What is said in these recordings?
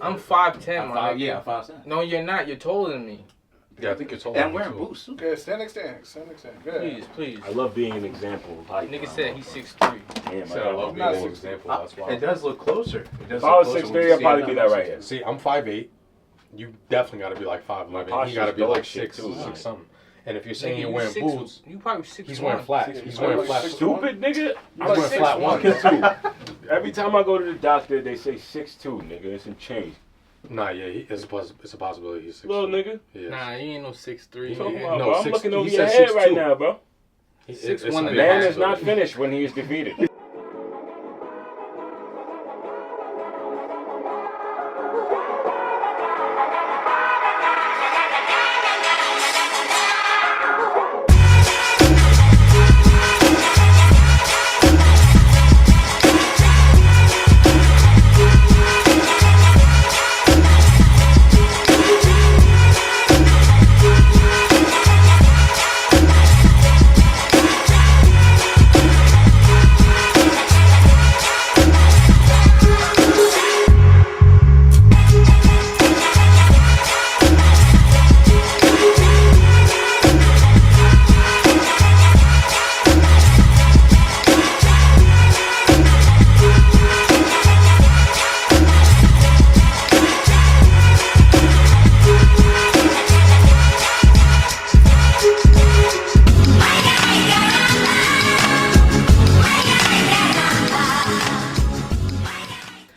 I'm 5'10", I'm my nigga. Yeah, I'm 5'10". No, you're not. You're taller than me. Yeah, I think you're taller. And I'm wearing boots. Okay, stand next to him. Good. Please. I love being an example of height. Nigga said he's 6'3". Damn, Said I love being an example. That's why. It does look closer. If I was 6'3", I'd probably be that right here. See, I'm 5'8". You definitely got to be like 5'11". He got to be like 6 something. And if you're saying you're wearing boots, you probably 6'1". he's wearing flat. He's wearing flat. Stupid nigga. I'm wearing flat ones. Every time I go to the doctor, they say 6'2", nigga. It's a change. Nah, yeah, it's a possibility he's 6'2". Little nigga. Yes. Nah, he ain't no 6'3". Talking nigga. about, No, bro. I'm 6'2". looking over He your said head right 6'2". now, bro. He's It's 6'1" a and a Man half. is not finished when he is defeated.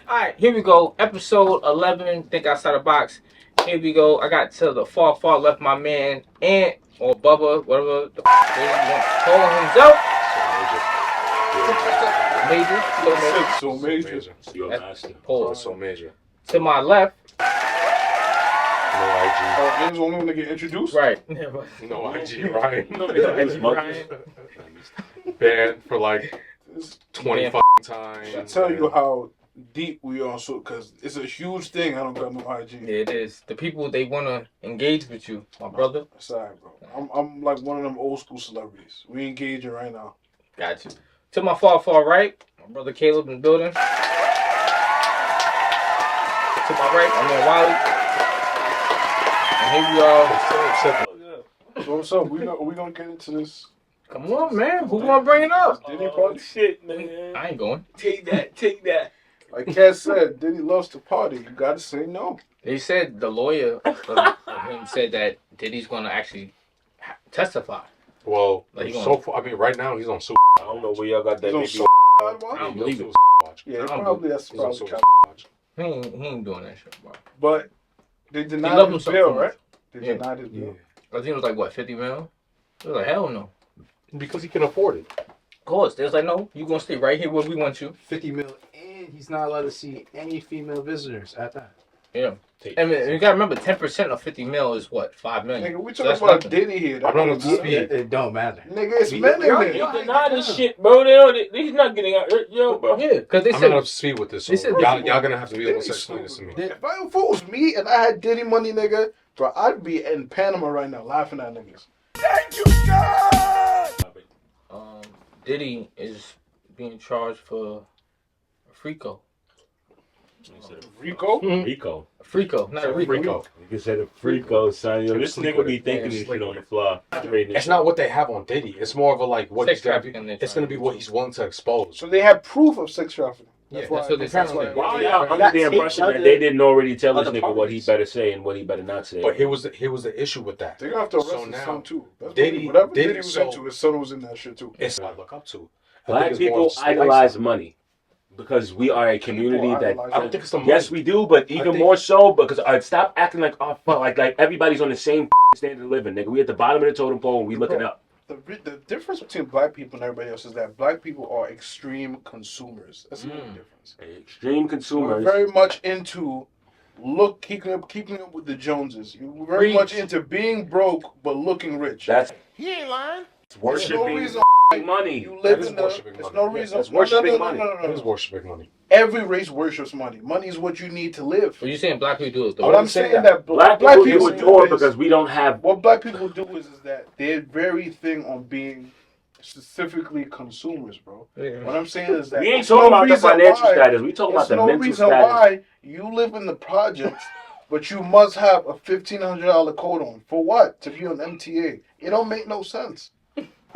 Alright, here we go. Episode 11, Think Outside the Box. Here we go. I got to the far left my man, Ant, or Bubba, whatever the f*** you want to call himself. Major. So major. Your That's master. pause. So major. To my left, No IG. Oh, James only want to get introduced? right. No IG, right? It's monkey. Banned for like 20 Yeah. times. I tell you how deep we are, so because it's a huge thing. I don't got no IG. Yeah, it is. The people, they want to engage with you, my brother. Sorry, bro. I'm like one of them old school celebrities. We engaging right now. Got you. To my far right, my brother Caleb in the building. To my right, I'm in Wally. And here we are. So what's up? We gonna get into this. Come on, man. Who want to bring it up? Diddy Oh, party? shit, man. I ain't going. Take that. Like Kat said, Diddy loves to party. You gotta say no. They said the lawyer of him said that Diddy's going to actually testify. Well, Like, he so gonna- far, I mean, right now he's on super I don't know where y'all got that. He's on Maybe so I don't believe it. watch. Yeah, I don't probably that's He's on probably. super Kat. watch. He ain't doing that shit, bro. But they He denied loved his himself bill, too much. right? They Yeah. denied his Yeah. bill. I think it was like, what, 50 mil? It was like, hell no. Because he can afford it. Of course. They was like, no, you going to stay right here where we want you. 50 mil, and he's not allowed to see any female visitors at that. Yeah. I mean, you got to remember, 10% of 50 mil is what, 5 million? Nigga, we So talking that's about nothing. Diddy here. I'm not up to speed. It don't matter. Nigga, it's men in there. You deny this shit, bro. He's not getting out. Yo, bro. Yeah, because they I'm said, not up to speed with this. So They said- y'all gonna have to be able to explain this to me. If it was me and I had Diddy money, nigga, bro, I'd be in Panama right now laughing at niggas. Diddy is being charged for Frico. Rico? Rico. Frico, not a Rico. Rico. You said a Frico, son. Yo, this Sleep nigga with be it. thinking Yeah, this sleep shit on with the it. fly. It's not what they have on Diddy. It's more of a like what Sex he's gonna trafficking they're It's gonna be trying to what do. he's willing to expose. So they have proof of sex trafficking. Yeah, that's what they're trying to do. Why y'all under the impression that they didn't already tell this other nigga what he parties. better say and what he better not say? But here was the issue with that. They're gonna have to arrest So his now, son too. That's Diddy- whatever Diddy Diddy was so- into, his son was in that shit too. It's what I look up to. I Black think it's more people of a idolize lifestyle. money because we are a community People that. idolize I don't think it's the money. Yes, we do, but even think- more so because stop acting like like everybody's on the same standard of living, nigga. We at the bottom of the totem pole and we looking up. The difference between black people and everybody else is that black people are extreme consumers. That's the only difference. Extreme We're consumers. very much into keeping up with the Joneses. We're very Preach. much into being broke but looking rich. That's There's no worshiping reason money. you That live is in the. worshiping There's money. no reason. that's worshiping money. It is worshiping money. Every race worships money. Money is what you need to live. But you saying black people do it though? But I'm saying that Black people do it more because we don't have. what black people do is that they're very thing on being specifically consumers, bro. Yeah. What I'm saying is that We ain't talking about the financial status. We talking about the no mental reason status. why you live in the projects, but you must have a $1,500 coat on. For what? To be on MTA. It don't make no sense.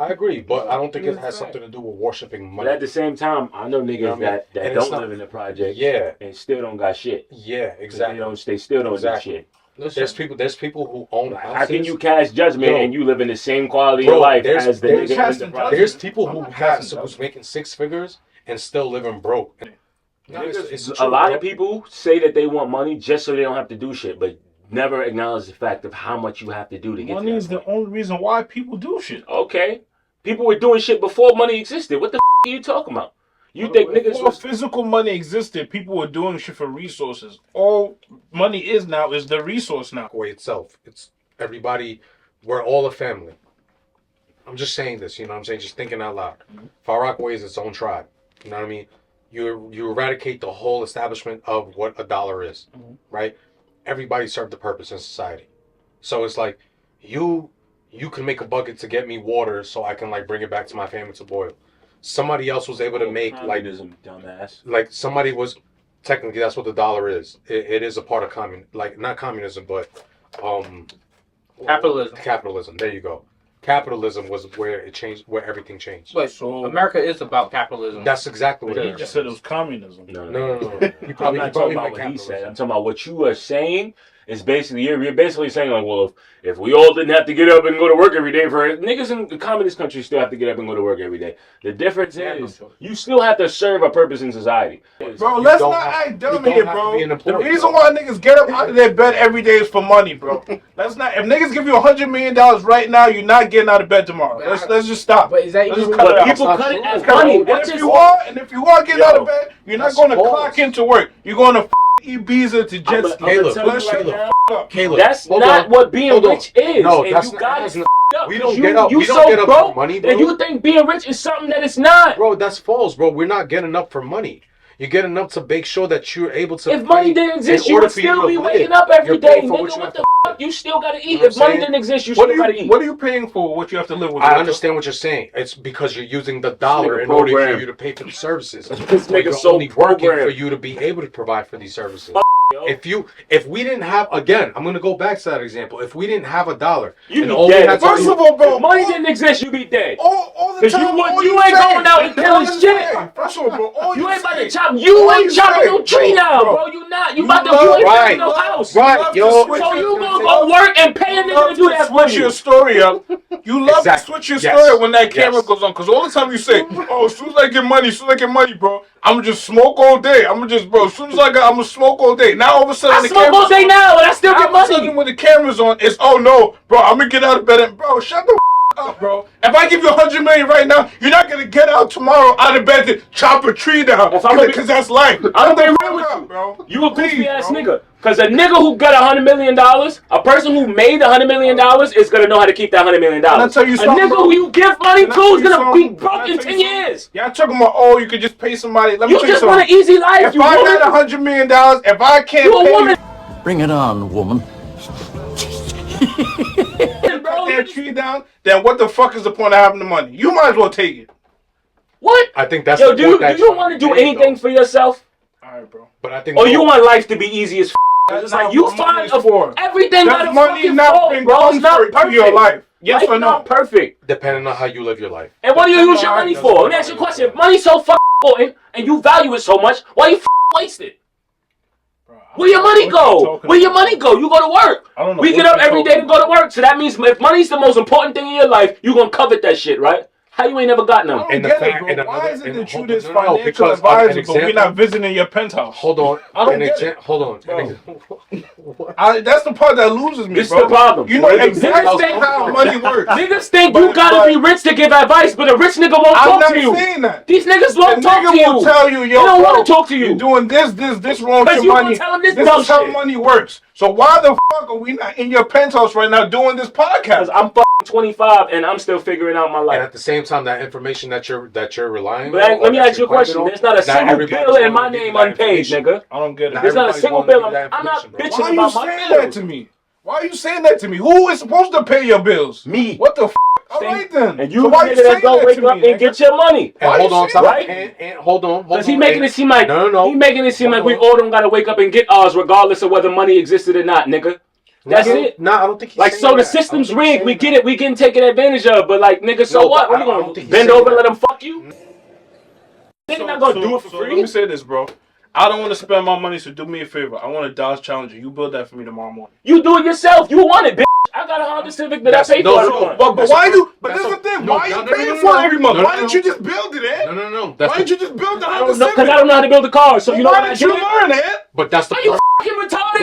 I agree, but I don't think it has something to do with worshiping money. But at the same time, I know niggas that don't live in the project, and still don't got shit. Yeah, exactly. They still don't do shit. Listen, there's people who own houses. How can you cast judgment and you live in the same quality of life as the nigga in the project? There's people who's making 6 figures and still living broke. A lot of people say that they want money just so they don't have to do shit, but never acknowledge the fact of how much you have to do to get money. Is the only reason why people do shit. Okay. People were doing shit before money existed. What the are you talking about? You think niggas was physical money existed, people were doing shit for resources. All money is now is the resource now. Way itself. It's everybody, we're all a family. I'm just saying this, you know what I'm saying? Just thinking out loud. Far Rockaway is its own tribe. You know what I mean? You eradicate the whole establishment of what a dollar is, right? Everybody served a purpose in society. So it's like you can make a bucket to get me water so I can like bring it back to my family to boil. Somebody else was able to make communism, dumbass. Like somebody was technically that's what the dollar is. It is a part of not communism, but Capitalism. Capitalism. There you go. Capitalism was where it changed, where everything changed. Wait, so America is about capitalism. That's exactly what he just said. It was communism. No. I'm not talking about what he said. I'm talking about what you are saying. Is basically you're basically saying like, well, if we all didn't have to get up and go to work every day, for niggas in the communist countries still have to get up and go to work every day. The difference is you still have to serve a purpose in society. Bro, let's not act dumb here, bro. The reason why niggas get up out of their bed every day is for money, bro. Let's not. If niggas give you $100 million right now, you're not getting out of bed tomorrow. Let's just stop. But is that even? But people cut it as money. And if you are getting out of bed, you're not going to clock into work. You're going to Ibiza to jet ski. Caleb, that's not what being rich is. No, and that's you got not. up. We don't get up. You we so don't get up broke for money, bro. and you think being rich is something that it's not. Bro, that's false, bro. We're not getting up for money. You're getting up to make sure that you're able to. If money didn't exist, you would still be waking up every day, nigga. What the fuck? You still gotta eat. If money didn't exist, you still gotta eat. What are you paying for? What you have to live with? I understand what you're saying. It's because you're using the dollar in order for you to pay for the services. This nigga you're so only working for you to be able to provide for these services. If we didn't have, again, I'm gonna go back to that example. If we didn't have a dollar, you'd be dead. First of all, bro, if money didn't exist, you'd be dead. All the time, you ain't going out and killing shit. First of all, bro, you ain't about to chop. You ain't chopping no tree now, bro. You not. You about to. You ain't building no house. Right, yo. So you gonna go work and pay a nigga to do that for you. Switch your story up. You love to switch your story when that camera goes on, because all the time you say, "Oh, as soon as I get money, bro, I'ma just smoke all day. I'ma smoke all day." Now all of a sudden I smoke all day now, and I still get money. Sudden when the camera's on, it's oh no, bro, I'm gonna get out of bed and bro, shut the up, bro. If I give you $100 million right now, you're not gonna get out tomorrow out of bed to chop a tree down, because that's life. I'm gonna be real with you, bro. You a goofy ass nigga. Because a nigga who got $100 million, a person who made $100 million is gonna know how to keep that $100 million. A nigga who you give money to is gonna be broke in 10 years. Y'all talking about you could just pay somebody. Let me you tell you just something. want an easy life. If I made $100 million, if I can't you pay a woman. Bring it on, woman. Cut that tree down, then what the fuck is the point of having the money? You might as well take it. What? I think that's do you want to do anything for yourself? Alright, bro. But I think. Or you want life to be easy as it's like you find everything that money not bring bro. It's not perfect. Your life. Yes life or no? Not perfect. Depending on how you live your life. And what do you use your money for? Let me ask you a question. If money's so important and you value it so much, why you waste it? Where your money go? Where your money go? You go to work. We get up every day to go to work. So that means if money's the most important thing in your life, you gonna covet that shit, right? How you ain't never gotten them? Why is it that you this financial advisor, but we're not visiting your penthouse? Hold on. Hold on. That's the part that loses me, this bro. This the problem. You know exactly how money works. Niggas think you gotta be rich to give advice, but a rich nigga won't talk to you. I'm not saying that. These niggas won't talk to you. Will tell you, yo, they don't want to talk to you. You're doing this wrong with your money. This is how money works. So why the fuck are we not in your penthouse right now doing this podcast? Because I'm 25 and I'm still figuring out my life. And at the same time, that information that you're relying on. Let me ask you a question. There's not a single bill in my name unpaid, nigga. I don't get it. There's not a single bill. I'm not bitching about my bills. Why are you saying that to me? Why are you saying that to me? Who is supposed to pay your bills? Me. What the f? All right then. And you so why nigga you that saying go that wake to up me, and get your money. And hold on, stop. Right? And hold on. Because he making it seem like he making it seem like we all don't gotta wake up and get ours regardless of whether money existed or not, nigga. That's it. Nah, I don't think he's like saying so the that. system's rigged. We get it. We getting taken advantage of. But like nigga, so No, what? but What I you don't gonna think he's bend saying over and that. let him fuck you? Nigga not gonna do it for free. Let me say this, bro. I don't want to spend my money, so do me a favor. I want a Dodge Challenger. You build that for me tomorrow morning. You do it yourself. You want it, bitch. I got a Honda Civic that I pay for every month. But why do? But this is the thing. Why are you paying for it every month? Why didn't you just build it, Ed? No. Why didn't you just build the I Honda don't know Civic? because I don't know how to build a car. So you know why what I didn't you did? learn, Ed? But that's the Are you point. fucking retarded?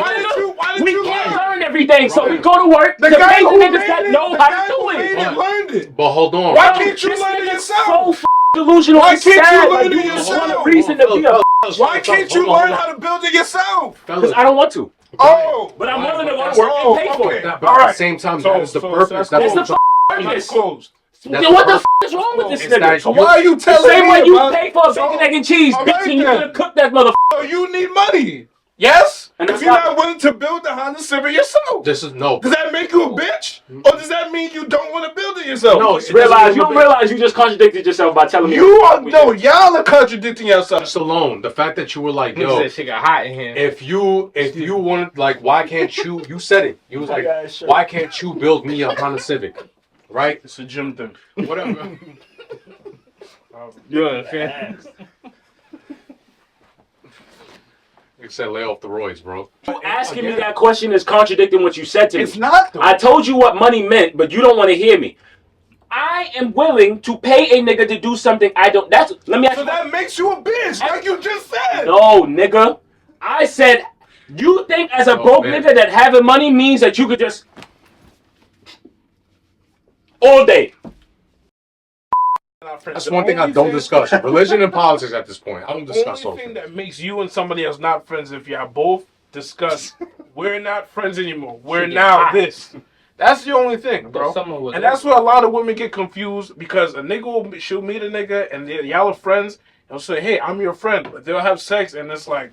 Why didn't We you can't learn? learn everything, so we Ryan. go to work The to guy pay the who niggas made that it, know the how guy to who do made it. it learned it. But hold on. Why Bro, can't you this learn it nigga's yourself? So delusional. Why and can't you sad. learn Like, it you just want a yourself? reason to be a Why can't you learn how to build it yourself? because I don't want to. Oh, But I'm willing to go that's- to work and pay for okay. it. But at the same time, that is the purpose. That's the That's purpose. closed. Then what the is wrong with this It's nigga? that So why are you The telling same me way you about- pay for a So- bacon, egg, and cheese, all bitch, right and you then. gonna cook that motherfucker. So you need money. Yes? And If that's you're not- not willing to build the Honda Civic yourself. This is no. Does that make you a bitch? Or does that mean you don't want to build it yourself? No, You don't realize you just contradicted yourself by telling me. You are, no, y'all are contradicting yourself. Just alone, the fact that you were like, Nigga yo, said shit got hot in here. if you want, like, why can't you? You said it. You was like, Yeah, sure. why can't you build me a Honda Civic? Right? It's a gym thing. Whatever. You understand? You said lay off the roids, bro. You asking me that question is contradicting what you said to me. It's not, though. I told you what money meant, but you don't want to hear me. I am willing to pay a nigga to do something I don't. Let me ask So you. that makes you a bitch, like you just said. No, nigga. I said, you think as a Oh, broke man. nigga that having money means that you could just all day. That's one thing I don't discuss. Religion and politics at this point. I don't discuss The only those thing things. that makes you and somebody else not friends if y'all both discuss we're not friends anymore. We're Shit get now hot. this. That's the only thing, bro. Someone was And that's where a lot of women get confused because a nigga she'll meet a nigga and y'all are friends and say, hey, I'm your friend. But they'll have sex and it's like,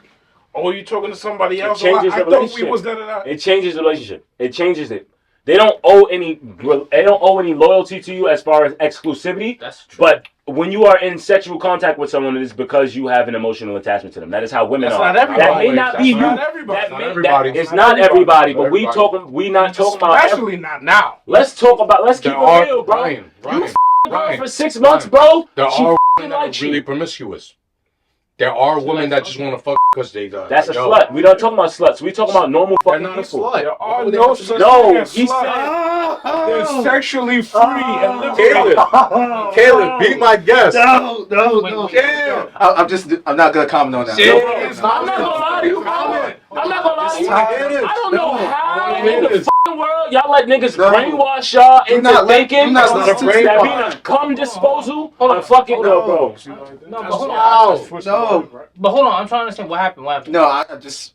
oh, you talking to somebody else? changes I the thought we relationship. was da-da-da. It changes the relationship. It changes it. They don't owe any loyalty to you as far as exclusivity. That's true. But when you are in sexual contact with someone, it is because you have an emotional attachment to them. That is how women That's are. not everybody. That may not That's be you. not everybody. That Not may- everybody. that- it's Not not everybody, but we everybody. not talking about. Especially not now. Let's keep it real, bro. Ryan, You Ryan, for 6 months, Ryan. bro. There She are f***ing women that like are really you. promiscuous. There are women that just want to fuck because they die. That's a slut. We don't talk about sluts. We talking about normal They're fucking not a people. slut. There are Why would they no have to such be- No, thing as he sluts. said. They're sexually free and liberated. Caleb, be my guest. No. Damn. I'm not gonna comment on that. I'm not gonna lie to you, bro. I'm not gonna lie to you. I don't know how in the fucking world y'all let niggas brainwash y'all into thinking not that listening to being a cum disposal on fucking bro. No, but hold on. No. But hold on, I'm trying to understand what happened. What happened? No,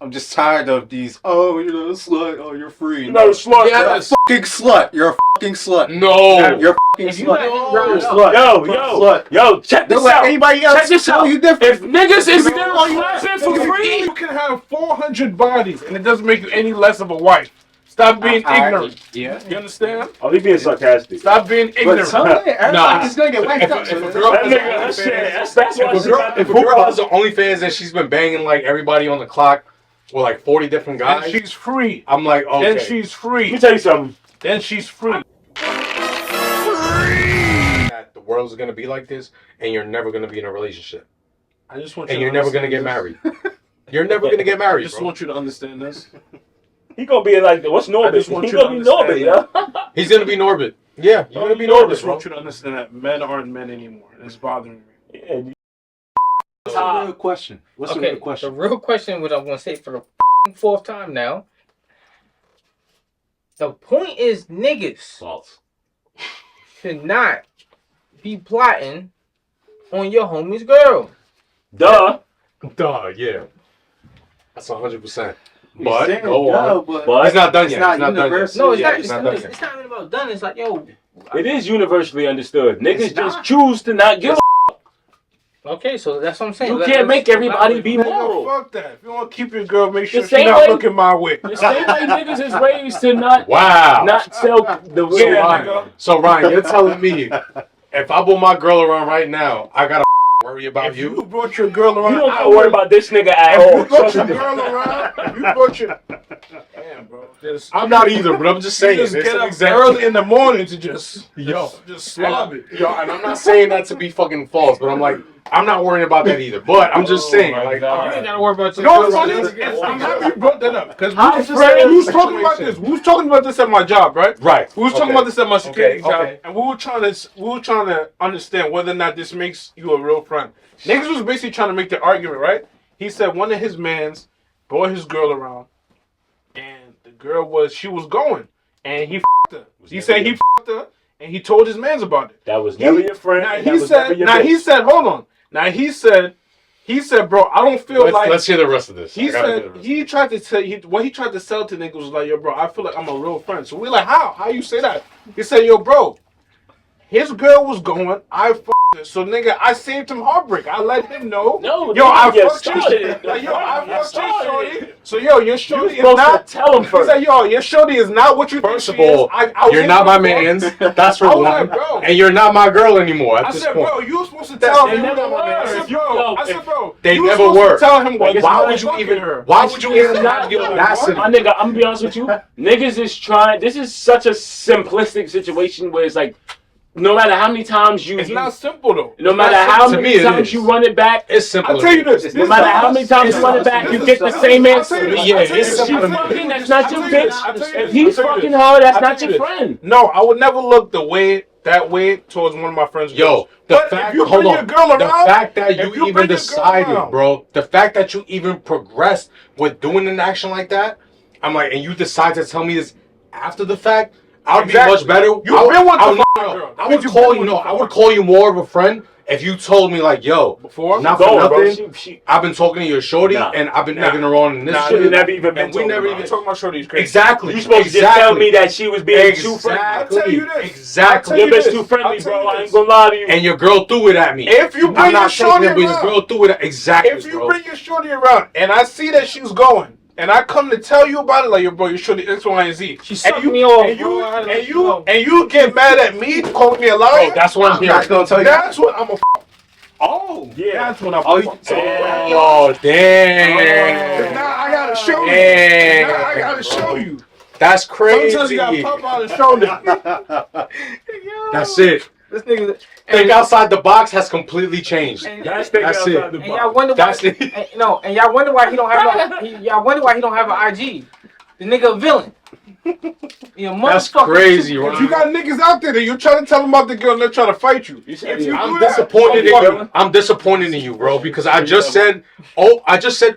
I'm just tired of these. Oh, you're not a slut. Oh, you're free. You're not a slut, You're bro. a fucking slut. You're a fucking slut. No. You're a fucking If you slut. let him You're a round up, slut. Yo, check Don't this let out. anybody Check else this tell out. you different. If niggas is still slapping for free, You can have 400 bodies and it doesn't make you any less of a wife. Stop being ignorant. Yeah. You understand? oh, he being sarcastic. Stop being But ignorant. someday everybody's gonna get wiped up. If a girl That has nigga, that shit, that's why If she a girl, got if a girl has an OnlyFans and she's been banging like everybody on the clock with like 40 different And guys, she's free. I'm like, okay. Then she's Let me free. tell you something. Then she's free. that the world's gonna be like this, and you're never gonna be in a relationship, I just want you and to you're never gonna get understand married. You're never gonna get this. I married, just bro. want you to understand this. He gonna be like, what's Norbit? I just want He you to gonna be Norbit, understand yeah. He's gonna be Norbit. Yeah, you're gonna be I Norbit, just bro. want you to understand that men aren't men anymore. And it's bothering me. Yeah, What's the real question? What's the Okay, real the question? real question, which I'm going to say for the fourth time now. The point is, niggas False. should not be plotting on your homie's girl. Duh. Duh, yeah. That's 100%. He's But saying go on. but But He's not done yet. it's not He's not done yet. universal. No, it's Yeah, not. it's not done yet. It's not even about done. It's like, yo, it is universally understood. Niggas It's just not. choose to not give a Okay, so that's what I'm saying. You can't make everybody be moral. Fuck that. If you want to keep your girl, make sure The she's same not way- looking my way. The same way niggas is raised to not sell the So, yeah, Ryan, you're telling me if I pull my girl around right now, I gotta worry about If you brought your girl around, You don't gotta worry about this nigga at If all. you brought your girl around, if you brought your damn, bro. I'm not either, but I'm just saying. Just It's get an up example. early in the morning to just slob it. Yo, and I'm not saying that to be fucking false, but I'm like, I'm not worrying about that either. But I'm just saying, my like, God. You ain't gotta worry about your You know what's girl. funny? I'm happy you brought that up because How we friends- was talking about this. We was talking about this at my job, right? right. We was talking about this at my security job, okay. and we were trying to understand whether or not this makes you a real friend. Niggas was basically trying to make the argument, right? He said one of his mans brought his girl around, and the girl she was going, and he f***ed her. He said he f***ed her, and he told his mans about it. That was never your friend. Now and he that was said, never your now bitch. he said, hold on. Now he said, bro, I don't feel like. Let's hear the rest of this. He said he tried to tell what he tried to sell to niggas was like, yo, bro, I feel like I'm a real friend. So we like, how? How you say that? He said, yo, bro, his girl was going, I fucked her. So nigga, I saved him heartbreak. I let him know. No, yo, I you fucked you. started. Like, yo, I You fucked you, started. shorty. So yo, your shorty is supposed not. to tell him He first. said, yo, your shorty is not what you First think of she is. all, I was you're in not the my book. man's. That's for I was one. like, bro. And you're not my girl anymore at I this said, point. bro, you were supposed to tell him. never I said, were. bro. I said, bro. They you were never supposed to were. Tell him what. Why would you even? Why would you even have the audacity? My nigga, I'm gonna be honest with you. Niggas is trying. This is such a simplistic situation where it's like, no matter how many times It's not simple though. no matter how To me, many it times is. you run it back, It's simple. I'll tell you this. no matter how many times you run it back, you get the same answer. Yeah, it's If she simple. fucking, that's not your bitch. If he's I'll tell you fucking this. her, that's I'll not tell your you this. friend. No, I would never look that way towards one of my friends. Yo, the But fact, if you hold bring your on, girl the around, fact that if you you even bring your girl decided, around- bro, the fact that you even progressed with doing an action like that, I'm like, and you decide to tell me this after the fact, I would be much better. You've been one to fuck my no, girl. I would call you. No, I would call you more of a friend if you told me like, yo, Before? not Go, for bro. nothing. I've been talking to your shorty, Nah. and I've been egging her on in this Nah, shit. we never even been and we talking never about even it. talking about shorty is crazy. Exactly. You supposed to just tell me that she was being too friendly. I'll tell you this. Exactly. Your I'll bitch tell too you friendly, this. bro. I ain't gonna lie to you. And your girl threw it at me. If you bring I'm your not taking shorty it, but your around, girl threw it at exactly. if you bro. bring your shorty around, and I see that she's going, and I come to tell you about it, like, yo, bro, your shorty X, Y, and Z. She and sucked you, me off, and bro. you, I had to and let you, know. and you get mad at me, calling me a liar. Bro, that's what I'm I'm not hearing. gonna tell you. That's what I'm a. Oh. Yeah. That's what I'm. Oh, Oh, damn. Now I gotta show you. Damn. Now I gotta show you. That's crazy. Sometimes you gotta pop out and show them. That's it. This nigga. Think outside the box has completely changed. That's thinking That's outside it. the And y'all box. wonder why. That's it. And y'all wonder why he don't have no. Y'all wonder why he don't have an IG. The nigga a villain. You know, That's motherfucker. crazy, If Ron. you got niggas out there that you're trying to tell them about the girl and they're trying to fight you. You said If you yeah. do I'm that, disappointed in fuck you. you. I'm disappointed in you, bro, because I just said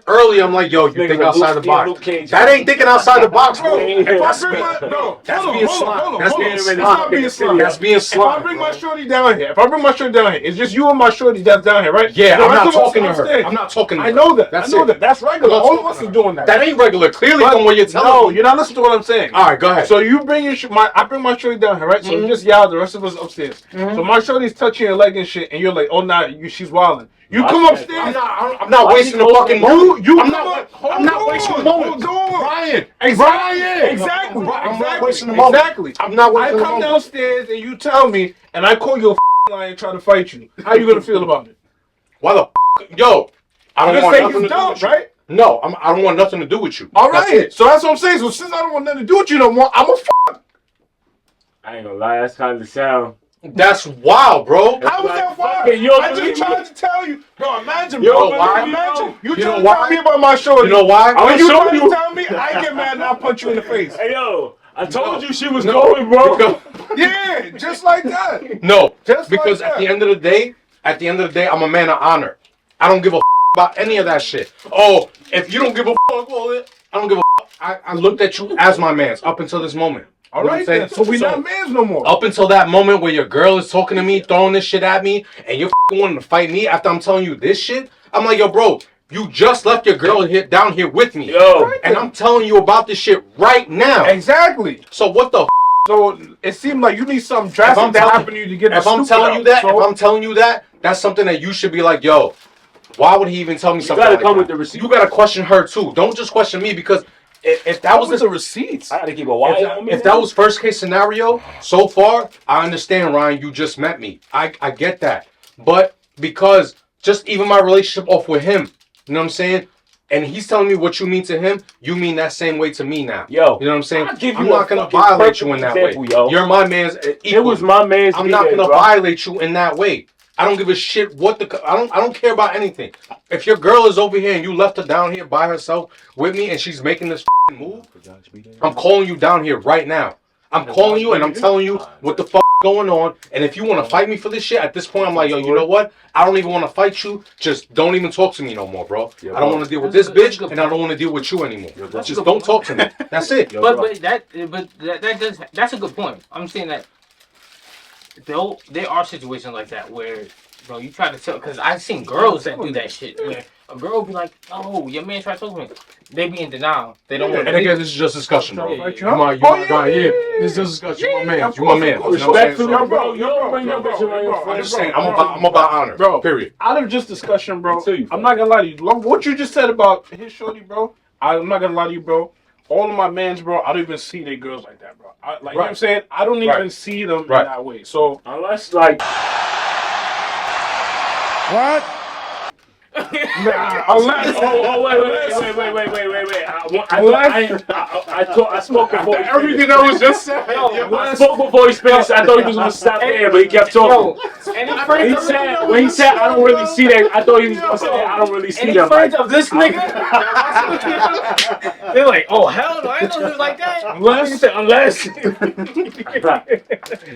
earlier, I'm like, yo, you think outside the box. That ain't thinking outside the box, Bro, bro. if I That's bring my no, That's hold on, being hold on, slime. hold on, That's hold being on. slime. It's not being slime. That's being If I slime, bring bro. my shorty down here, it's just you and my shorty that's down here, right? Yeah, The I'm rest not of us talking to her. upstairs. I'm not talking to her. I know that. That's I know it. that. That's regular. I'm not All of talking us to is her. doing that. That ain't regular. Clearly, But from what you're telling no, me. you're not listening to what I'm saying. All right, go ahead. So you bring I bring my shorty down here, right? So it's just y'all, the rest of us upstairs. So my shorty's touching your leg and shit, and you're like, oh nah, she's wilding. You come upstairs. I'm not wasting the fucking moment. I'm not wasting the moment. Hold on. Ryan. Exactly. I'm not wasting the moment. Exactly. I'm not I wasting the come moment. downstairs and you tell me, and I call you a lion and try to fight you. How you gonna feel about it? Why the yo? I don't Just want say nothing to he's do dumb, with you. right? No, I don't want nothing to do with you. All That's right. it. So that's what I'm saying. So since I don't want nothing to do with you no more, I'm a I ain't gonna lie, that's kind of the sound. That's wild, bro. How was that wild? fucking, you don't I believe just tried to tell you. Bro, imagine, You bro. know why? Imagine. You You know trying to why? tell me about my shorty. You know why? When you show try you. to tell me, I get mad and I punch you in the face. Hey yo, I told you she was No. going, bro. Yeah, just like that. No, Just like because that. at the end of the day, I'm a man of honor. I don't give a about any of that shit. Oh, if you don't give a well, I don't give a I looked at you as my man's up until this moment. All You know what right, I'm saying? then. So we not mans no more. Up until that moment where your girl is talking to me, throwing this shit at me, and you're wanting to fight me after I'm telling you this shit, I'm like, yo, bro, you just left your girl down here with me. Yo. And I'm telling you about this shit right now. Exactly. So what the So it seemed like you need something drastic to happen to you to get. If I'm telling you that, if I'm telling you that, that's something that you should be like, yo. Why would he even tell me something? You gotta like come that? with the receipts. You gotta question her too. Don't just question me because if that was the receipts, I gotta keep a wire on me. If that was first case scenario, so far, I understand, Ryan. You just met me. I get that, but because just even my relationship off with him, you know what I'm saying? And he's telling me what you mean to him, you mean that same way to me now. Yo, you know what I'm saying? I'm not gonna violate you in that way. Yo. You're my man's. It was my man's. I'm not gonna violate you in that way. I don't give a shit what I don't care about anything. If your girl is over here and you left her down here by herself with me and she's making this move, I'm calling you down here right now. I'm calling you and I'm telling you what the fuck going on. And if you want to fight me for this shit, at this point I'm like, yo, you know what? I don't even want to fight you. Just don't even talk to me no more, bro. I don't want to deal with this bitch and I don't want to deal with you anymore. Just don't talk to me. That's it. That's a good point. I'm saying that there are situations like that where, bro, you try to tell, because I've seen girls that do that shit where a girl will be like, oh, your man tried to talk to me. They be in denial. They don't want to. And again, this is just discussion, bro. Yeah, You my guy here. This is just discussion. You my man. You my man. Respectfully, bro. You don't bring your bitch around your friend. I'm just saying, I'm about honor, bro. Period. Out of just discussion, bro. I'm not gonna lie to you. What you just said about his shorty, bro. I'm not gonna lie to you, bro. All of my mans, bro, I don't even see their girls like that, bro. You know what I'm saying? I don't even see them in that way. So unless like what? Unless I spoke before everything that was just said. I spoke before he finished. I thought he was gonna stop there, but he kept talking. When he said I don't really see that, I thought he was gonna say I don't really see them. Any friends of this nigga? They're like, oh hell no, I didn't know he was like that. Unless.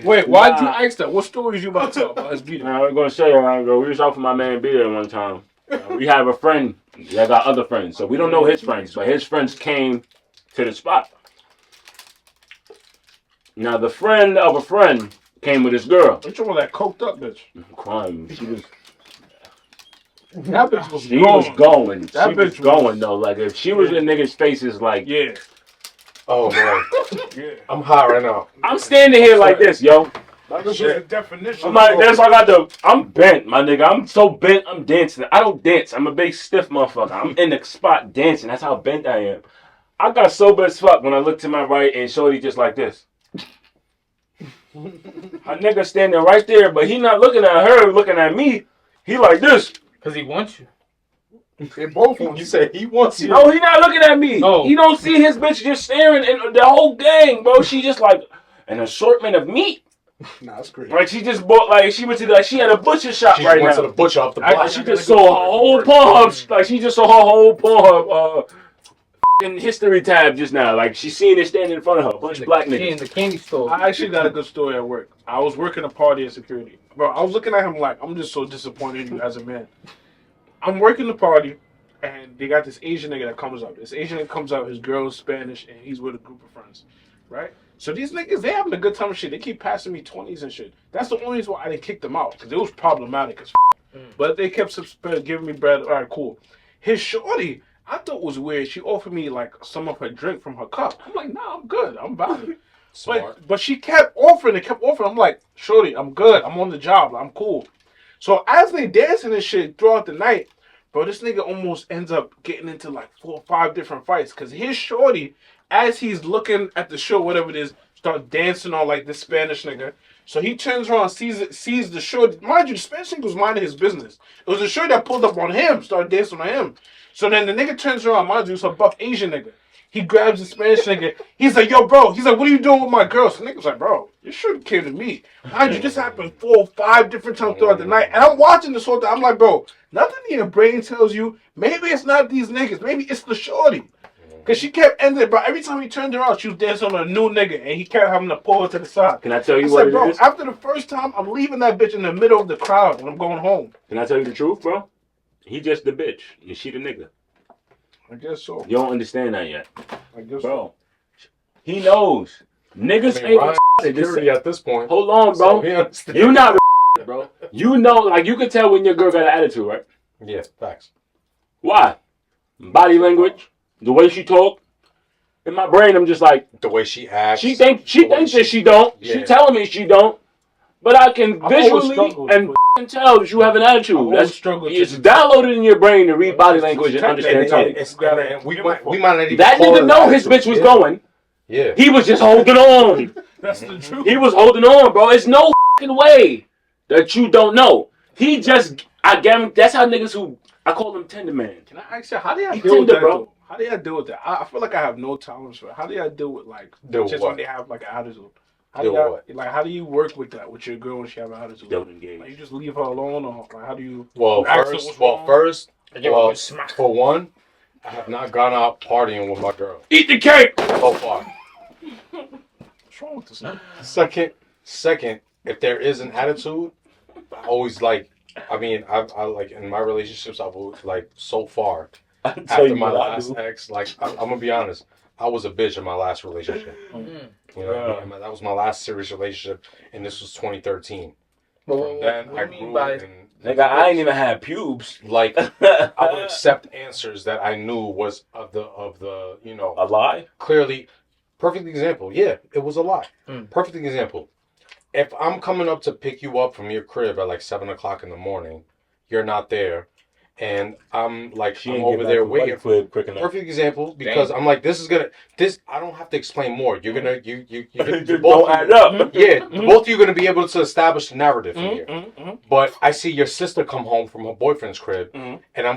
Wait, why'd you ask that? What stories you about to talk about? Let's beat it. I'm gonna show you. We was out for my man B there one time. We have a friend that got other friends, so we don't know his friends, but his friends came to the spot. Now the friend of a friend came with his girl. Which one that coked up bitch? Crime. She was. That bitch was She was going. That She was going though. Like if she was in niggas' faces, like yeah. Oh man. Yeah. I'm hot right now. I'm standing here like this, yo. That's the definition. I'm like, that's why I'm bent, my nigga. I'm so bent, I'm dancing. I don't dance. I'm a big stiff motherfucker. I'm in the spot dancing. That's how bent I am. I got sober as fuck when I look to my right and shorty just like this. A nigga standing right there, but he not looking at her, looking at me. He like this. Because he wants you. They both want you. Say he wants you. No, he not looking at me. No. He don't see his bitch just staring, and the whole gang, bro. She just like an assortment of meat. Nah, that's crazy. Like she just bought, like she went to she had a butcher shop She right went now. to the butcher off the block. She just saw her whole Pornhub, like she just saw her whole Pornhub history tab just now. Like she seen it standing in front of her, a bunch of black niggas. In the candy store. I actually got a good story at work. I was working a party at security. Bro, I was looking at him like, I'm just so disappointed in you as a man. I'm working the party, and they got this Asian nigga that comes up. This Asian nigga comes up, his girl is Spanish, and he's with a group of friends, right? So these niggas, they having a good time and shit. They keep passing me 20s and shit. That's the only reason why I didn't kick them out, because it was problematic as But they kept giving me bread. All right, cool. His shorty, I thought was weird. She offered me like some of her drink from her cup. I'm like, nah, I'm good. I'm valid. But she kept offering. I'm like, shorty, I'm good. I'm on the job. I'm cool. So as they dancing and shit throughout the night, bro, this nigga almost ends up getting into like 4 or 5 different fights. Because his shorty, as he's looking at the show, whatever it is, start dancing on like this Spanish nigga. So he turns around, sees the shorty. Mind you, the Spanish nigga was minding his business. It was the shorty that pulled up on him, started dancing on him. So then the nigga turns around, mind you, it's a buff Asian nigga. He grabs the Spanish nigga. He's like, yo, bro. He's like, what are you doing with my girl? So the nigga's like, bro, you shouldn't have came to me. Mind you, this happened 4 or 5 different times throughout the night. And I'm watching this whole time. I'm like, bro, nothing in your brain tells you, maybe it's not these niggas. Maybe it's the shorty. Because she kept ending, bro. Every time he turned around, she was dancing on a new nigga. And he kept having to pull her to the side. Can I tell you what it is? After the first time, I'm leaving that bitch in the middle of the crowd and I'm going home. Can I tell you the truth, bro? He just the bitch. And she the nigga. I guess so. You don't understand that yet. I guess bro. He knows. Niggas ain't security at this point. Hold on, bro. So you not bro. You know, like you can tell when your girl got an attitude, right? Yeah, facts. Why? Body language, the way she talk. In my brain, I'm just like, The way she acts. she thinks that she don't. Yeah. She telling me she don't. But I can I've always visually struggled and with- tell that you have an attitude. always That's struggled to it's do- downloaded in your brain to read body language and understand And tone. we might not even That call nigga it know his attitude. bitch was Yeah. going. Yeah. He was just holding on. That's the truth. He was holding on, bro. It's no fucking way that you don't know. He just, I guarantee, that's how niggas who, I call them tender man. Can I ask you, how do y'all He deal with tender, that, bro. though? How do y'all deal with that? I feel like I have no tolerance for it. How do y'all deal with, like, Deal just what? when they have, like, an attitude? How Deal do y'all, what? like, how do you work with that, with your girl when she have an attitude? Don't engage. Like, you just leave her alone, or, like, how do you... Well, you ask her what's wrong? first, I give him a smack. for one, I have not gone out partying with my girl Eat the cake. so far. What's wrong with this nigga? Second, if there is an attitude, I always like. I mean, I like in my relationships, I've always, like, so far I'll tell after you my what I last do. ex, like I'm gonna be honest, I was a bitch in my last relationship. You know what I mean? That was my last serious relationship, and this was 2013. From then, I grew and Nigga, I ain't even had pubes. like I would accept answers that I knew was of the you know, A lie? clearly. Perfect example. Yeah, it was a lie. Mm. Perfect example. If I'm coming up to pick you up from your crib at like 7 o'clock in the morning, you're not there, and I'm like, She I'm ain't over get back there to waiting. White Crib quick enough. Perfect example, because I'm like, this. I don't have to explain more. You're gonna It both just don't add up. Yeah, both of you are gonna be able to establish the narrative from here. Mm-hmm. But I see your sister come home from her boyfriend's crib, Mhm. and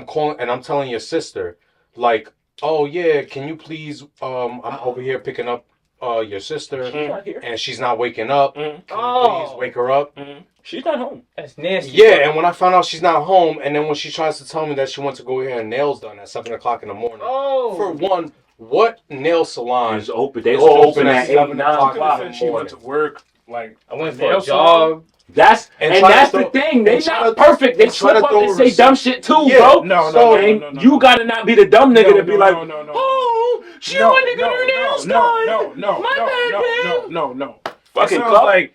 I'm telling your sister, like, oh yeah, can you please? I'm over here picking up your sister, Right here. and she's not waking up. Mhm. Can you please wake her up? She's not home. That's nasty. Yeah, and when I found out she's not home, and then when she tries to tell me that she wants to go get her nails done at 7 o'clock in the morning. Oh. For one, what nail salon? It's open. They It's all open open at at 8, 7 9 o'clock. o'clock. Said she went to work, like, I went for nail a salon. job. That's And and try to that's throw- the thing. They and try not to- perfect. They and try slip to up throw and say receipt. dumb shit too, Yeah. bro. No, So, And you gotta not be the dumb nigga to be like, no. oh, she went to get her nails done. My bad, babe. No. Fucking It sounds cup. like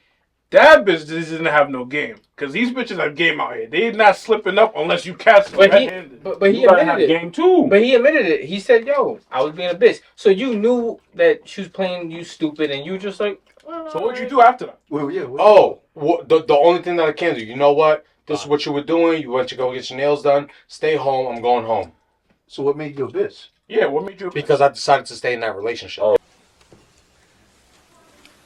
that bitch doesn't have no game. Because these bitches have game out here. They not slipping up unless you catch them But he, red-handed. but he You gotta have admitted it. game too. But he admitted it. He said, "Yo, I was being a bitch." So you knew that she was playing you stupid, and you just like. So what'd you do after that? Well, yeah. Oh, the only thing that I can do, you know what? This is what you were doing. You went to go get your nails done. Stay home. I'm going home. So what made you a bitch? Yeah, what made you... Because I decided to stay in that relationship. Oh.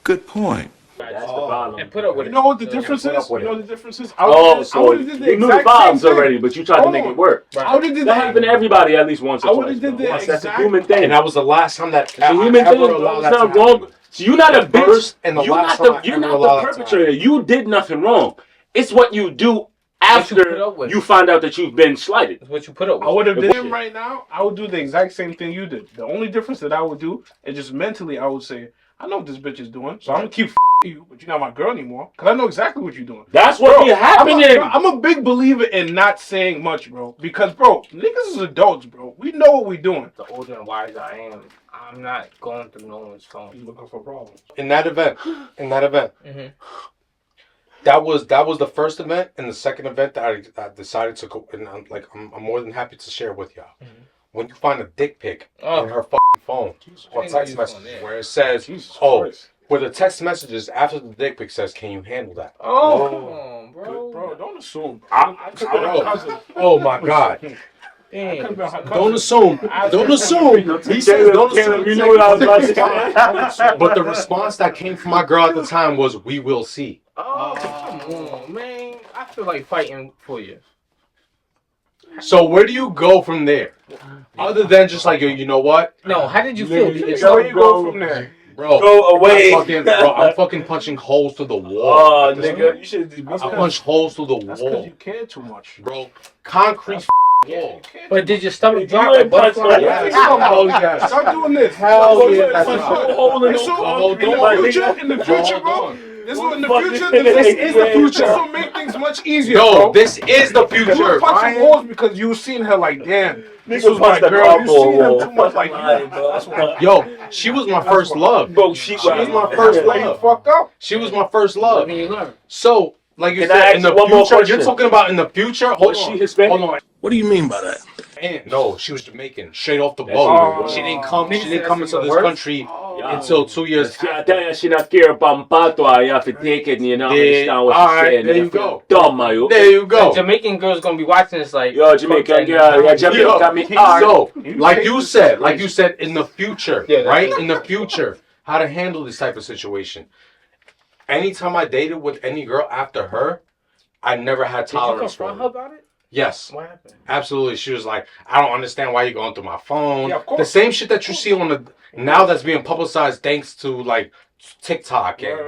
Good point. That's the problem. And put up with You it. know what the So, difference put up is? with You it. know the difference is? Oh, so would've did the you knew the exact same vibes thing. already, but you tried to Hold make on. it work. I would've did That happened to everybody at least once I or would've twice. did bro. the That's the exact- human thing. And that was the last time that It's a I human ever thing, bro. allowed It's that to not happen. wrong. So you're not a bitch. First and the You're last not time the I you're ever not allowed the that to perpetrator. You did nothing wrong. It's what you do What you after put up with. you find out that you've been slighted. That's what you put up with. I would have The did him bullshit. right now. I would do the exact same thing you did. The only difference that I would do is just mentally I would say, I know what this bitch is doing, so I'm gonna keep you, but you're not my girl anymore, because I know exactly what you're doing. That's what be happening. I'm a big believer in not saying much, bro. Because, bro, niggas is adults, bro. We know what we doing. The older and wiser I am, I'm not going through no one's You phone. looking for problems. In that event, Mhm. that was the first event, and the second event that I decided to go. And I'm more than happy to share with y'all. Mhm. When you find a dick pic Oh. in her fucking phone or ain't text no use message on that. where it says, Jesus "Oh," Christ. where the text messages after the dick pic says, "Can you handle that?" Oh, come on, bro. Bro, don't assume. I- I could be her cousin. Oh my God! Damn. Could've been her cousin. Don't assume. Don't assume. He says, "Don't assume." You know what I was about to say. But the response that came from my girl at the time was, "We will see." Oh, come on, man. I feel like fighting for you. So where do you go from there? Other than just like, you know what, No, how did you feel? Nigga, Where you go from there? bro? Go away. I'm fucking punching holes through the wall. Oh, nigga, you should be I punch holes through the That's because wall, you care too much. bro. Concrete wall. You care But did your stomach You drop ain't like butterfly? punch Yes. Stop Hell yes. Stop doing this. Hell yeah, Punch that's a right. hole in the So, concrete. hold on. In the future, Hold bro. on. This is in the Fucking future. This is the yeah, future. bro. This will make things much easier, No, bro. this is the You were future. punching holes because you seen her like, damn, this was my punch the girl. car You for a seen her wall. too much like Fucking you. bro. That's why. Yo, she was my first love. Bro, she was my first Like, you love. fucked up. She was my first love. Live and you learn. So, like you Can I said, ask in the you one more future, you're question? talking about in the future. Hold Was on. she Hispanic? Hold on. What do you mean by that? And no, she was Jamaican, straight off the That's boat. even She didn't worse. come. She didn't come into this Worse? country until 2 years I after. tell you, she not care about pato. You have to take it, and you know understand what she's Alright, saying. there you go. Dumb, are you? There you The go. Jamaican girl's gonna be watching this like. Yo, Jamaican girl, yeah, Jamaican me hard. So, like you said, in the future, Yeah, that's right? right. In the future, how to handle this type of situation. Anytime I dated with any girl after her, I never had Did you tolerance for confront her her. about it? Yes, What happened? absolutely. She was like, I don't understand why you're going through my phone. Yeah, of course. The same shit that you see on the now that's being publicized thanks to like TikTok and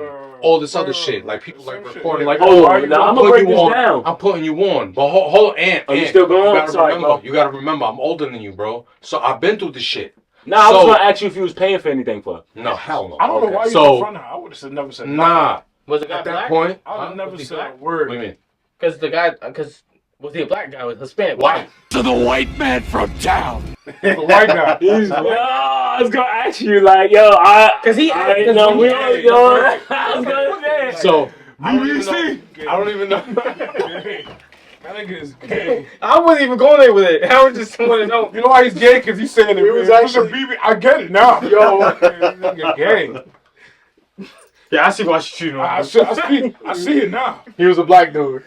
all this other shit. Like people like recording like, Oh, why are you now I'm putting gonna break you this on? down. I'm putting you on. But hold Aunt. Are you Aunt, still going? You gotta Sorry, remember. bro. You gotta remember. I'm older than you, bro. So I've been through this shit. Nah, I was So- gonna ask you if you was paying for anything for her. No, hell no. I don't know why you So- confront her. I would have never said Nah. Was the guy At that black? point, I would have never Was he said black? a word. what do you mean? Because the guy, was he a black guy? Was Hispanic? Why? The white guy. I was gonna ask you, like, yo, Because he, I cause know when we he- all yo. I was gonna say. So I don't even BBC. know. I don't even know. That nigga is gay. I wasn't even going there with it. I was just want to know. You know why he's gay? Because he's saying it. He was a actually- BB. I get it now. Yo, nigga gay. Yeah, I see why she cheating I see it now. He was a black dude.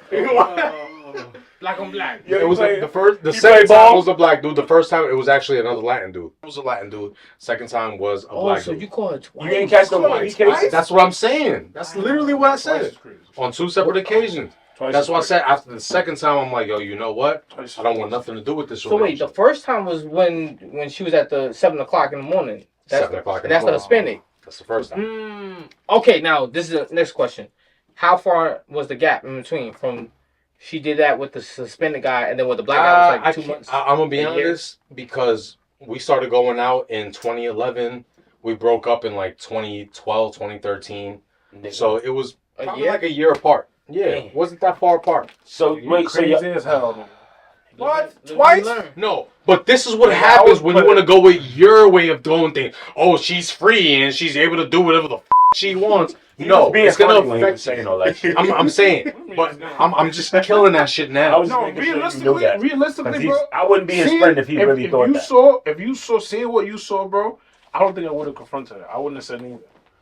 Black on black. Yeah, It was he the played second time ball. it was a black dude. The first time it was actually another Latin dude. It was a Latin dude. Second time was a Oh, black so dude. you call it twice? You ain't catch no money cases. That's what I'm saying. That's literally what I said on 2 separate occasions. That's why I said after the second time I'm like, yo, you know what? I don't want nothing to do with this. So wait, the first time was when she was at the 7 o'clock in the morning. That's 7 o'clock. That's the Hispanic. That's the first time. Okay, now this is the next question. How far was the gap in between from she did that with the suspended guy and then with the black guy was like 2 months? I'm gonna be a year? honest because we started going out in 2011. We broke up in like 2012, 2013. So it was A probably year? like a year apart. Yeah, Damn. it wasn't that far apart. So wait, so you Crazy as hell. Man. What? Twice? No, but this is what Yeah, I happens was when you put- want to go with your way of doing things. Oh, she's free and she's able to do whatever the she wants. No, it's gonna affect saying all that shit. I'm saying, but I'm just killing that shit I now. was No, making sure you knew that. realistically, bro. I wouldn't be his seeing- friend if he really thought you that. If you saw seeing what you saw, bro, I don't think I would have confronted her. I wouldn't have said anything.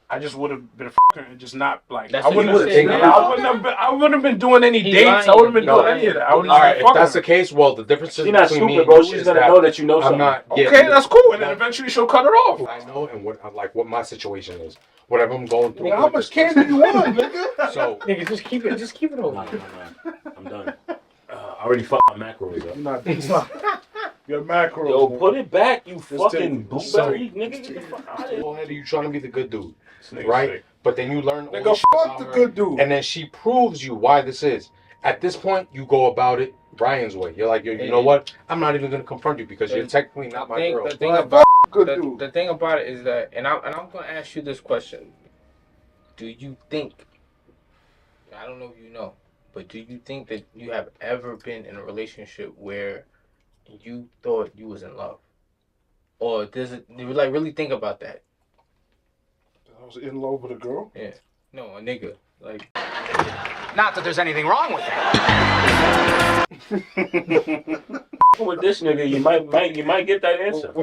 I just would have been fucking and just not like. That's I what wouldn't you have. would've said. I wouldn't have been doing any He's dates. lying. I wouldn't have been No, doing any of that. I All would right, if that's the case, well, the difference is She's not between me stupid, and bro. you She's is gonna that know that you know I'm something. not. Okay, that's cool. And then eventually she'll cut it off. I know, and what my situation is, whatever I'm going through. Nigga, how much candy you want, nigga? So Nigga, just keep it over. No. I'm done. I already fucked my macros up. You're not. Your macros. Yo, man. put it back, you take fucking it. blueberry nigga. Get the fuck out of here. go ahead, you trying to be the good dude, This nigga right? sick. But then you learn all Nigga, this shit fuck about the her, good dude. and then she proves you why this is. At this point, you go about it Brian's way. You're like, you know what? I'm not even gonna confront you because you're technically not my girl. The thing about Good dude. the thing about it is that, and I'm gonna ask you this question: do you think? I don't know if you know, but do you think that you have ever been in a relationship where you thought you was in love, or does it? Do you like really think about that? I was in love with a girl. No, a nigga. Like, Not that there's anything wrong with that. With this nigga, you might get that answer.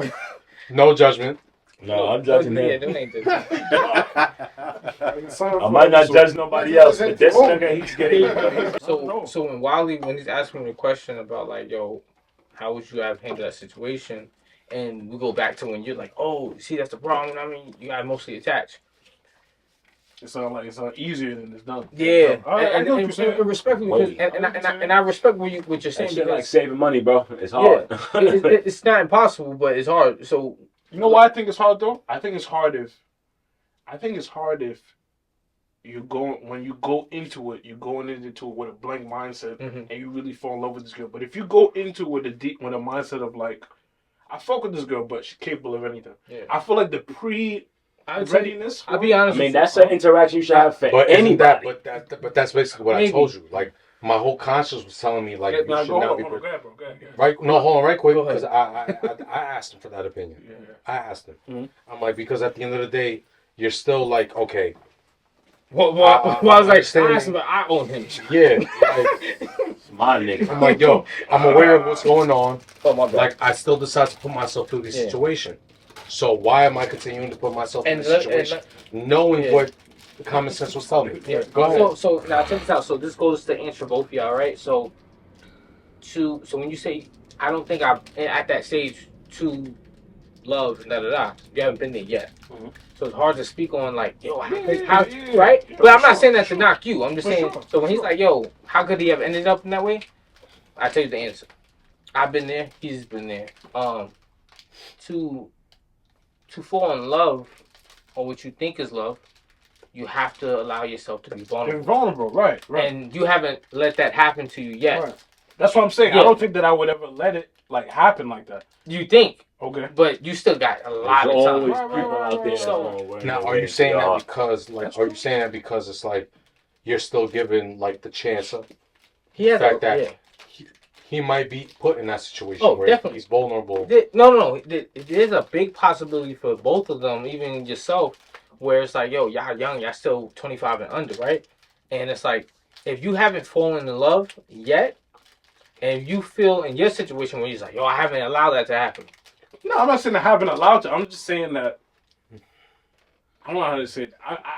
No judgment. No, I'm judging yeah, him. them ain't the- I might not judge nobody else, but this nigga, he's getting. So when Wiley, when he's asking me the question about like, yo, how would you have handled that situation, and we go back to when you're like, oh, see, that's the problem. I mean, you got mostly attached. It sounds like it's easier than it's done. Yeah, I know what you're saying. and respectfully, because, and I respect what you're saying. That shit like Because, saving money, bro. It's hard. it's not impossible, but it's hard. So You know why I think it's hard though? I think it's hard if you go when you go into it, you're going into it with a blank mindset and you really fall in love with this girl. But if you go into it with a mindset of like, I fuck with this girl, but she's capable of anything. Yeah. I feel like the readiness. I'll be honest. I mean, with that's an interaction you should have for But isn't anybody. but that's basically what Maybe. I told you. Like my whole conscience was telling me like you Nah, should go not on, be go ahead, bro. Go ahead. right. No, hold on, right quick, Go ahead. because I asked him for that opinion. Yeah. I asked him. Mhm. I'm like, because at the end of the day, you're still like, okay, Well, I was like, understanding. I asked him, but I own him. yeah, like, My nigga. I'm like, yo, I'm aware of what's going on. Oh my God. Like, I still decide to put myself through this situation. So why am I continuing to put myself in this situation, knowing what common sense was telling me? Yeah. Go ahead. So now check this out. So this goes to answer both of y'all, right? So when you say I don't think I'm at that stage to love and you haven't been there yet. Mm-hmm. So it's hard to speak on like, yo, how right? But I'm not saying that to knock you. I'm just saying. So when he's like, yo, how could he have ended up in that way? I tell you the answer. I've been there. He's been there. To fall in love, or what you think is love, you have to allow yourself to be vulnerable. You're vulnerable, right? And you haven't let that happen to you yet. Right. That's what I'm saying. Yeah. I don't think that I would ever let it like happen like that. You think, Okay. but you still got a lot There's of time. always Right, people out there. So- Now, are you saying that because, like, are you saying that because it's like you're still given like the chance of He has the fact a, that yeah. he might be put in that situation Oh, where definitely. he's vulnerable? No. There's a big possibility for both of them, even yourself, where it's like, yo, y'all young, y'all still 25 and under, right? And it's like, if you haven't fallen in love yet, and you feel in your situation where you're like, yo, I haven't allowed that to happen. No, I'm not saying I haven't allowed to. I'm just saying that. I don't know how to say it.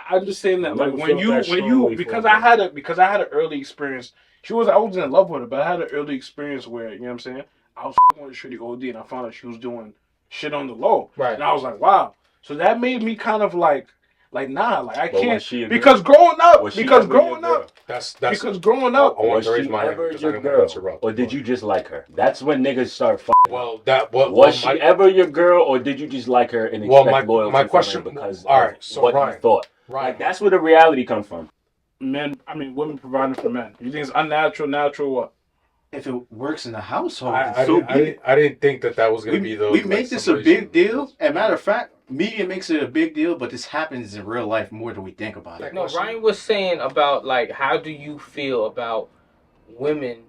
I'm just saying that like when you because I had an early experience. I wasn't in love with her, but I had an early experience where, you know what I'm saying, I was with a shitty OD and I found out she was doing shit on the low. Right. And I was like, wow. So that made me kind of like nah, like I But can't was she a because girl? growing up, Was she because ever your growing girl? up, That's because growing up, I want Was to raise she my hand ever because I your didn't want to girl, interrupt. or did you just like her? That's when niggas start fucking. Well, that what Was she ever your girl, or did you just like her and expect loyalty my from question her because all right, of so what Ryan, you thought? Like that's where the reality comes from. women providing for men. You think it's unnatural, natural, what? If it works in the household, I didn't think that was going to be the. We make this a big deal. As a matter of fact, media makes it a big deal, but this happens in real life more than we think about it. No, Ryan was saying about like, how do you feel about women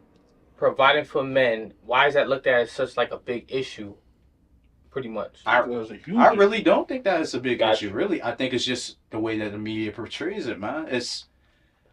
providing for men? Why is that looked at as such like a big issue? Pretty much. I really don't think that is a big issue. Really, I think it's just the way that the media portrays it, man. It's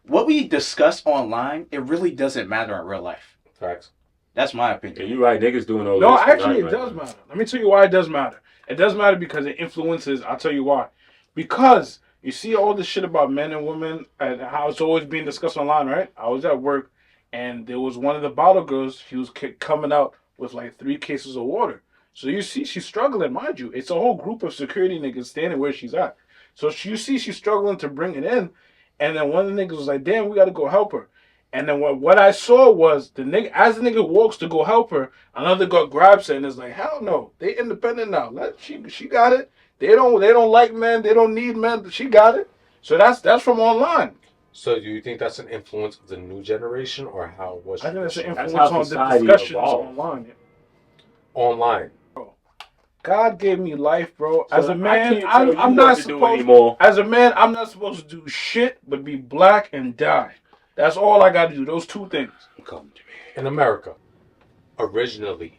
what we discuss online. It really doesn't matter in real life. Facts. That's my opinion. Yeah, you're right. Niggas doing all No, this. actually, it does matter. Let me tell you why it does matter. It does matter because it influences. I'll tell you why. Because you see all this shit about men and women and how it's always being discussed online, right? I was at work, and there was one of the bottle girls. She was coming out with like 3 cases of water. So you see, she's struggling, mind you. It's a whole group of security niggas standing where she's at. So you see, she's struggling to bring it in, and then one of the niggas was like, "Damn, we got to go help her." And then what I saw was the nigga walks to go help her, another guy grabs her and is like, "Hell no, they independent now. She got it. They don't like men. They don't need men. She got it." So that's from online. So do you think that's an influence of the new generation, or how was? I think it's an influence how on the society discussions evolved. online. Online. God gave me life, bro. So As a man, I can't tell I'm you not what to do supposed. anymore. As a man, I'm not supposed to do shit but be black and die. That's all I got to do. Those 2 things. Come to me. In America, originally,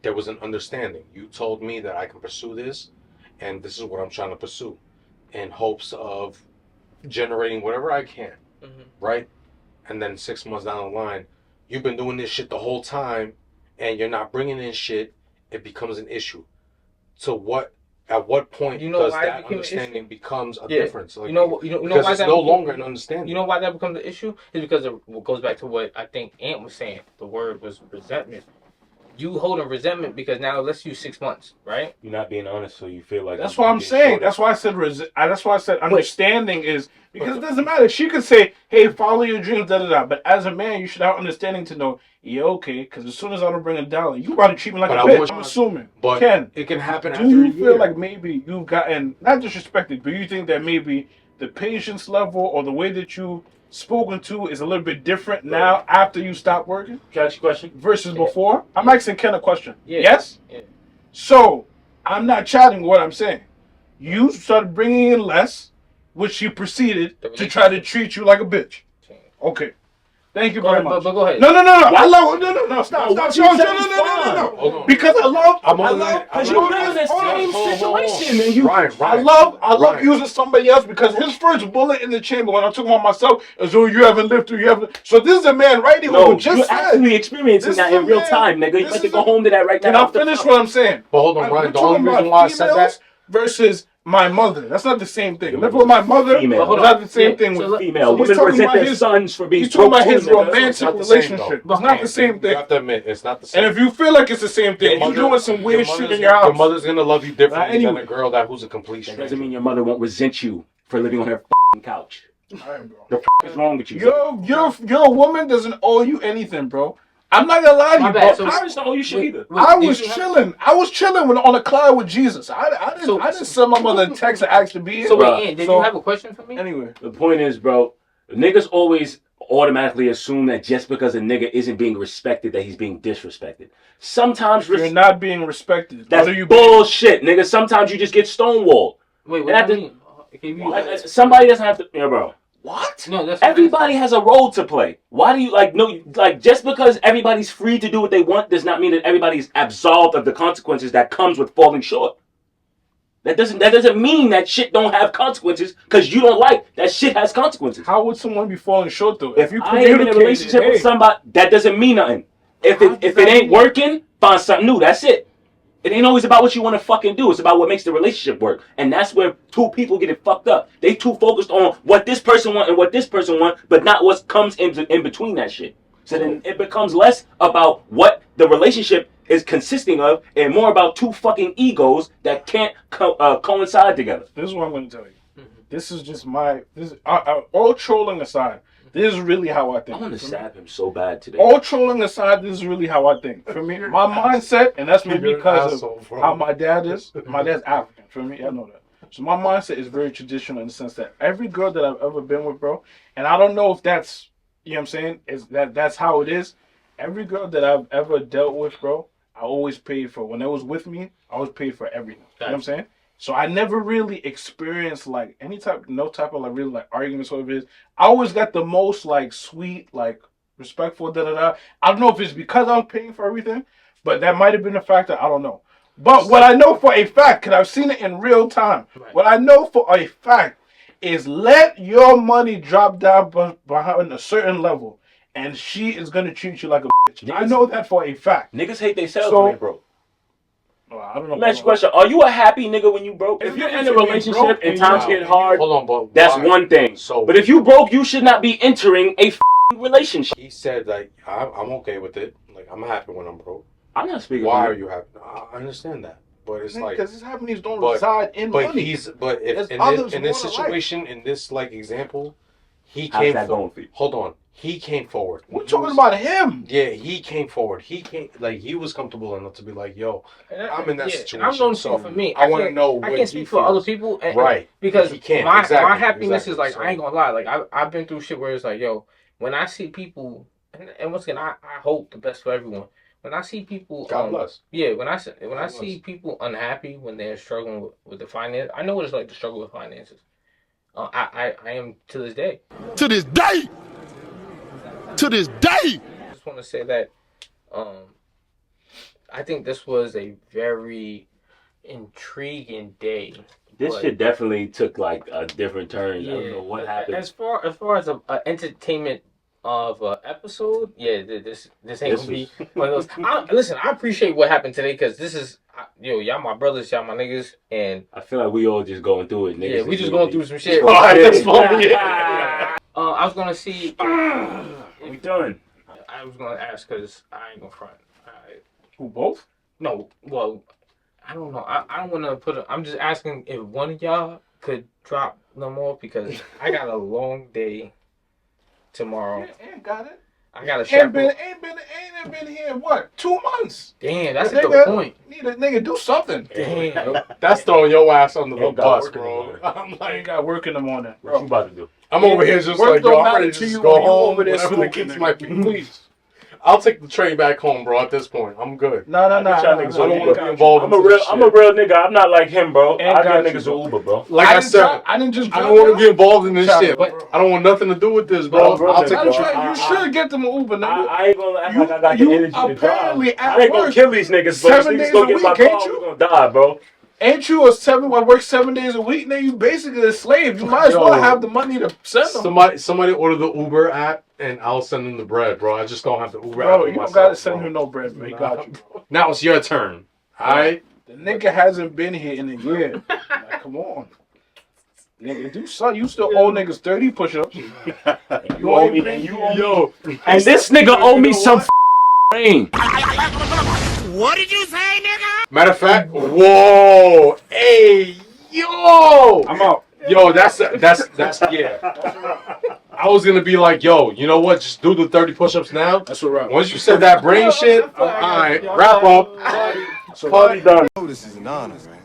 there was an understanding. You told me that I can pursue this, and this is what I'm trying to pursue, in hopes of generating whatever I can, right? And then 6 months down the line, you've been doing this shit the whole time, and you're not bringing in shit. It becomes an issue. So at what point does that understanding becomes a difference? Like, because why it's that no became, longer an understanding. You know why that becomes an issue? It's because it goes back to what I think Ant was saying. The word was resentment. You holding resentment because now let's use 6 months, right? You're not being honest, so you feel like That's what I'm saying. That's why I said understanding is because it doesn't matter. She could say, "Hey, follow your dreams," da da da. But as a man, you should have understanding to know, yeah, okay. Because as soon as I don't bring $1, you about to treat me like a bitch. I'm assuming. But Ken, it can happen. do you feel like maybe you've gotten not disrespected, but you think that maybe the patience level or the way that you spoken to is a little bit different now after you stop working? Can I ask you a question? Versus before? I'm asking Ken a question. Yeah. Yes? Yeah. So, I'm not chatting what I'm saying. You started bringing in less, which she proceeded to try to treat you like a bitch. Okay. Thank you very much. But go ahead. No. I love. No. Stop. Hold on. Because I love. Because you live in the same situation, and you. Ryan. I love using somebody else because his first bullet in the chamber when I'm talking about myself is, oh, you haven't lived through. So this is a man right here who just you're said. actually experiencing that in real time, nigga. You have to go home to that right now. Can I finish what I'm saying? But hold on, Ryan. The only reason why I said that versus my mother. That's not the same thing. Living with my mother is not the same thing with female. Women resent their sons for being. He's talking about his romantic relationship. It's not the same thing. You have to admit, it's not the same. And if you feel like it's the same thing, you're doing some weird shit in your house. Your mother's gonna love you differently than a girl who's a complete stranger. That doesn't mean your mother won't resent you for living on her couch. Right, bro. The is wrong with you? Your woman doesn't owe you anything, bro. I'm not gonna lie to you, bro. Parents don't owe you shit either. I was chilling. I was chilling when on a cloud with Jesus. I didn't send my mother a text and ask to be here. So wait, did you have a question for me? Anyway, the point is, bro, niggas always automatically assume that just because a nigga isn't being respected, that he's being disrespected. Sometimes you're not being respected. That's bullshit, nigga. Sometimes you just get stonewalled. Wait, what do you mean? Somebody doesn't have to, bro. What? No, that's everybody has a role to play. Why do you just because everybody's free to do what they want does not mean that everybody's absolved of the consequences that comes with falling short. That doesn't mean that shit don't have consequences because you don't like that shit has consequences. How would someone be falling short though? If you am in a relationship with somebody, that doesn't mean nothing. If it ain't working, find something new. That's it. It ain't always about what you want to fucking do. It's about what makes the relationship work. And that's where two people get it fucked up. They too focused on what this person want and what this person want, but not what comes in between that shit. So then it becomes less about what the relationship is consisting of and more about two fucking egos that can't coincide together. This is what I'm going to tell you. This is just all trolling aside. This is really how I think. I want to stab him so bad today. All trolling aside, this is really how I think. For me, my mindset, and that's maybe because of how my dad is. My dad's African. For me, I know that. So my mindset is very traditional in the sense that every girl that I've ever been with, bro, and I don't know if that's, you know what I'm saying, is that's how it is. Every girl that I've ever dealt with, bro, I always paid for. When they was with me, I always paid for everything. You know what I'm saying? So I never really experienced like no type of like really like arguments over this. I always got the most like sweet, like respectful, I don't know if it's because I'm paying for everything, but that might have been a factor. I don't know. But what I know for a fact, because I've seen it in real time, what I know for a fact is let your money drop down behind a certain level, and she is gonna treat you like a bitch. I know that for a fact. Niggas hate themselves when they broke. I don't know. Let me ask you a question. Are you a happy nigga when you broke? If you're in a relationship and times get hard, that's one thing. But if you broke, you should not be entering a relationship. He said like I'm okay with it. Like I'm happy when I'm broke. I'm not speaking. Why are you happy? I understand that, but it's like because his happiness don't reside in money. But in this situation, in this like example, he came forward. Hold on. He came forward. We're talking about him. Yeah, he came forward. He was comfortable enough to be like, "Yo, I'm in that situation." I'm going to say for me, I want to know. I can't speak for other people, right? Because he can't. My happiness is like I ain't gonna lie. Like I've been through shit where it's like, yo, when I see people, and once again, I hope the best for everyone. When I see people, God bless. Yeah, when I see people unhappy when they're struggling with the finance, I know what it's like to struggle with finances. I am to this day. To this day. To this day. I just want to say that I think this was a very intriguing day. This shit definitely took like a different turn. Yeah, I don't know what happened. As far as an entertainment of episode, yeah, this ain't gonna be one of those. Listen, I appreciate what happened today because this is y'all my brothers, y'all my niggas, and I feel like we all just going through it, niggas. Yeah, we just going through some shit. That's funny. Yeah. I was gonna see. We done. I was gonna ask because I ain't gonna front. Who, both? No, well, I don't know. I don't want to put. I'm just asking if one of y'all could drop no more because I got a long day tomorrow. Ain't got it. I got a ain't been here what 2 months. Damn, that's a good point. Need a nigga do something. Damn, that's throwing your ass under the bus, bro. I'm like, I got work in the morning. What you about to do? I'm over here just like, yo, I'm ready to just go home. Whenever the kids might be, please. I'll take the train back home, bro. At this point, I'm good. No. Y'all niggas I are don't want Uber. to be involved. I'm a real nigga. I'm not like him, bro. Ain't I got get you, niggas bro. an Uber, bro. Like I said, I didn't just. I don't want to be involved in this Shout shit. out, But bro. I don't want nothing to do with this, bro. Bro, I'll take bro. the That's train. right. You should get them an Uber, nigga. I ain't gonna act You- like I got you the energy to drive. apparently at I ain't gonna work kill these niggas, bro. These 7 niggas days gonna a get my week, ain't car, you? we gonna die, bro. Ain't you I work 7 days a week, then you basically a slave. You might as well have the money to send them. Somebody order the Uber app, and I'll send them the bread, bro. I just don't have the Uber app. Bro, on you don't myself, gotta send bro. him no bread, man. He got you. Now it's your turn. All right. The nigga hasn't been here in a year. Like, come on. Nigga, do something. You still owe niggas 30 push-ups. You owe me, and you owe me. And this nigga owe me some rain. What did you say, nigga? Matter of fact, whoa, hey, yo, I'm out. yo, that's yeah. I was gonna be like, yo, you know what? Just do the 30 push-ups now. That's what right. Once you said that brain shit, all right, wrap up. Party done. This is an honor, right?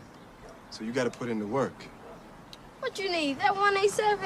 So you got to put in the work. What you need? That 187?